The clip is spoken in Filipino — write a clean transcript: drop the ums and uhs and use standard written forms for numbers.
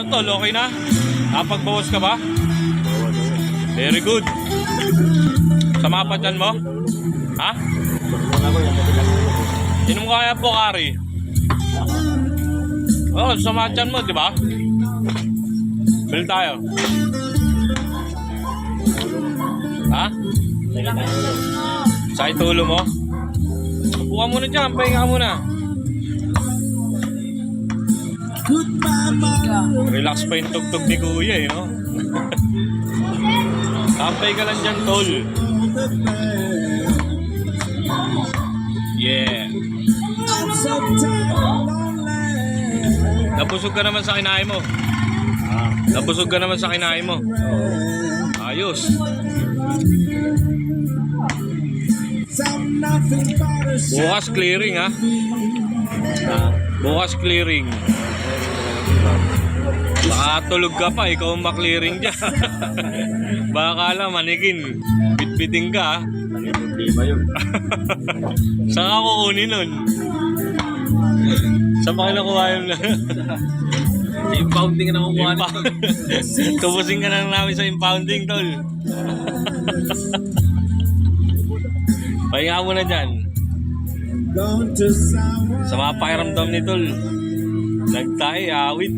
Tol, okay na? Nakapagbawas ka ba? Very good. Sama pa dyan mo? Ha? Inom ka kaya Pocari? Oo, sama dyan mo, di ba? Bili tayo. Ha? Sakit ulo mo? Buka muna dyan, pahinga muna. Relax pa yung tugtog ni Kuya eh, no? Kampay ka lang dyan, tol. Yeah. Nabusog ka naman sa kinain mo. Nabusog ka naman sa kinain mo. Ayos. Bukas clearing ha. Bukas clearing. Baka tulog ka pa, ikaw ang maklearing dyan. Baka lang manigin. Bitbiting ka ha. Saan ka kukunin nun? Saan pa kayo nakuha yun? Impounding na kukuha nito. Tubusin ka na namin sa impounding, tol. Pahinga mo na dyan. Sa mga pakiramdam ni tol. Nagtahi, awit.